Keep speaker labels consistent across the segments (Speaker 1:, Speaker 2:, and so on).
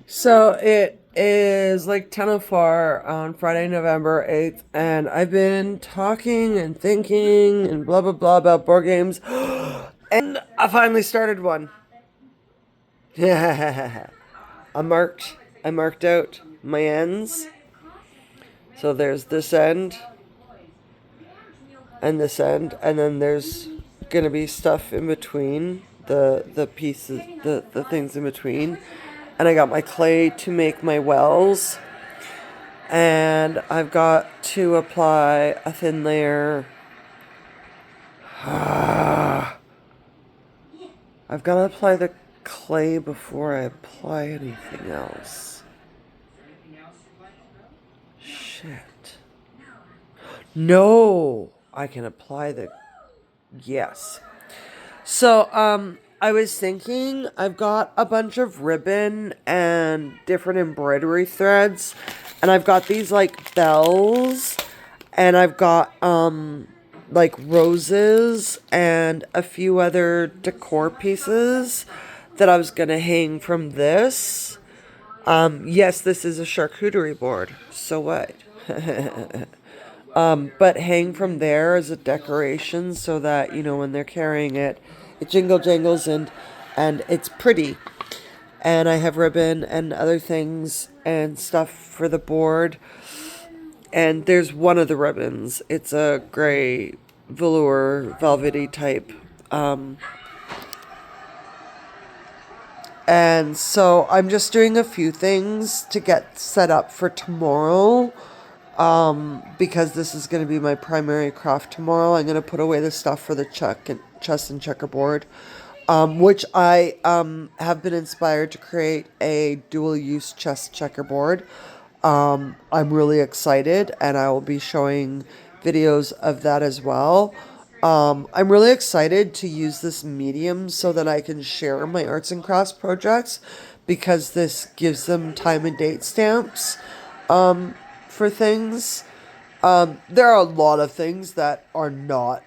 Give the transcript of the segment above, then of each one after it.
Speaker 1: So it is like 10:04 on Friday, November 8th, and I've been talking and thinking and blah blah blah about board games. And I finally started one. I I marked out my ends. So there's this end and this end, and then there's gonna be stuff in between the pieces, the things in between. And I got my clay to make my wells, and I've got to apply a thin layer. I've got to apply the clay before I apply anything else. Shit. No, I can apply the. Yes. So, I was thinking I've got a bunch of ribbon and different embroidery threads, and I've got these like bells, and I've got like roses and a few other decor pieces that I was gonna hang from this. Yes, this is a charcuterie board. So what? But hang from there as a decoration so that, you know, when they're carrying it, it jingle jangles and it's pretty. And I have ribbon and other things and stuff for the board. And there's one of the ribbons. It's a gray velour velvety type. And so I'm just doing a few things to get set up for tomorrow. Because this is going to be my primary craft tomorrow. I'm going to put away the stuff for the chess and checkerboard, which I have been inspired to create a dual-use chess checkerboard. I'm really excited, and I will be showing videos of that as well. I'm really excited to use this medium so that I can share my arts and crafts projects, because this gives them time and date stamps for things. There are a lot of things that are not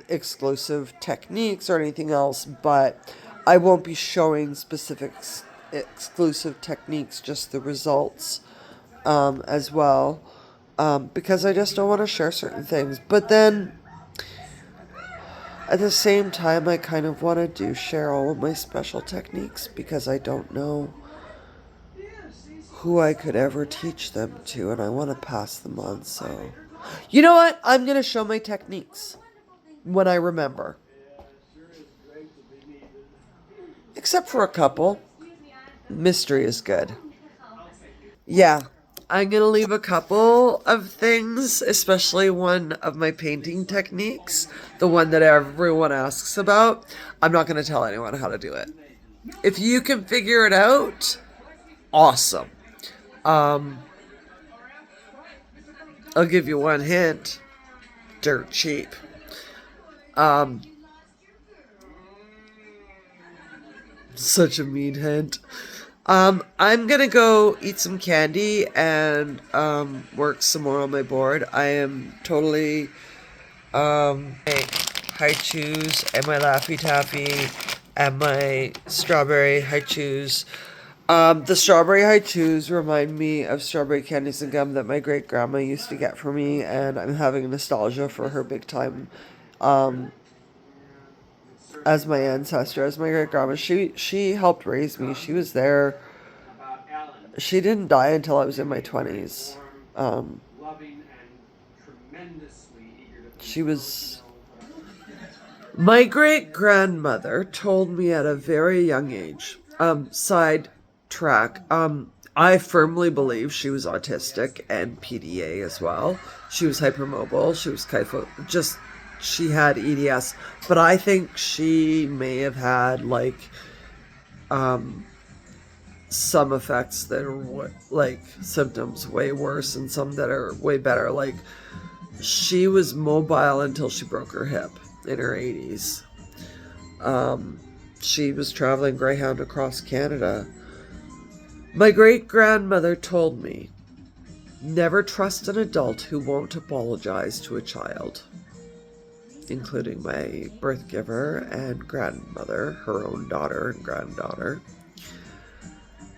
Speaker 1: exclusive techniques or anything else, but I won't be showing specific exclusive techniques, just the results as well, because I just don't want to share certain things. But then at the same time, I kind of want to share all of my special techniques, because I don't know who I could ever teach them to, and I want to pass them on. So, you know what? I'm going to show my techniques when I remember. Except for a couple. Mystery is good. Yeah. I'm going to leave a couple of things, especially one of my painting techniques, the one that everyone asks about. I'm not going to tell anyone how to do it. If you can figure it out, awesome. I'll give you one hint. Dirt cheap. Such a mean hint. I'm gonna go eat some candy and work some more on my board. I am totally my high chews and my Laffy Taffy and my strawberry high chews. The strawberry high chews remind me of strawberry candies and gum that my great grandma used to get for me, and I'm having nostalgia for her big time. As my ancestor, as my great grandma, she helped raise me. She was there. She didn't die until I was in my 20s. She was. My great grandmother told me at a very young age. Side track. I firmly believe she was autistic and PDA as well. She was hypermobile. She was just she had EDS, but I think she may have had like some effects that are like symptoms way worse and some that are way better. Like, she was mobile until she broke her hip in her 80s. She was traveling Greyhound across Canada. My great grandmother told me, never trust an adult who won't apologize to a child, including my birth giver and grandmother, her own daughter and granddaughter.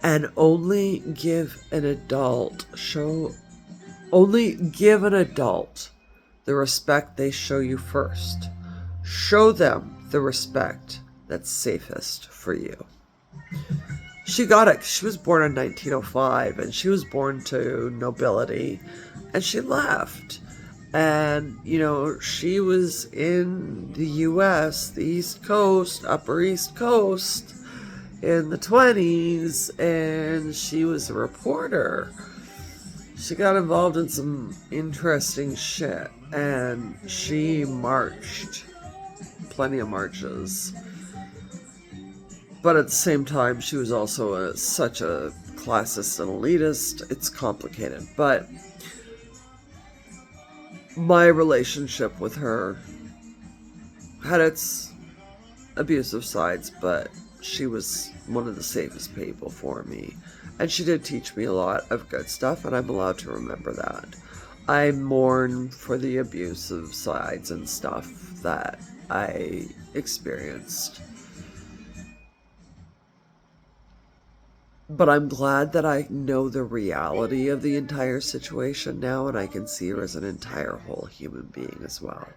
Speaker 1: And only give an adult the respect they show you first. Show them the respect that's safest for you. She got it. She was born in 1905 and she was born to nobility and she left. And, she was in the US, the East Coast, Upper East Coast in the 20s, and she was a reporter. She got involved in some interesting shit and she marched plenty of marches. But at the same time, she was also such a classist and elitist. It's complicated. But my relationship with her had its abusive sides, but she was one of the safest people for me. And she did teach me a lot of good stuff, and I'm allowed to remember that. I mourn for the abusive sides and stuff that I experienced. But I'm glad that I know the reality of the entire situation now, and I can see her as an entire whole human being as well.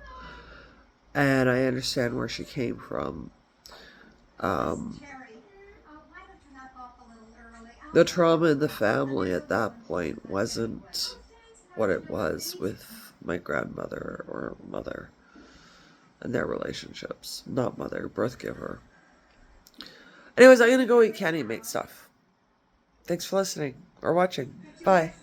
Speaker 1: And I understand where she came from. The trauma in the family at that point wasn't what it was with my grandmother or mother and their relationships. Not mother, birth giver. Anyways, I'm going to go eat candy and make stuff. Thanks for listening or watching. Bye.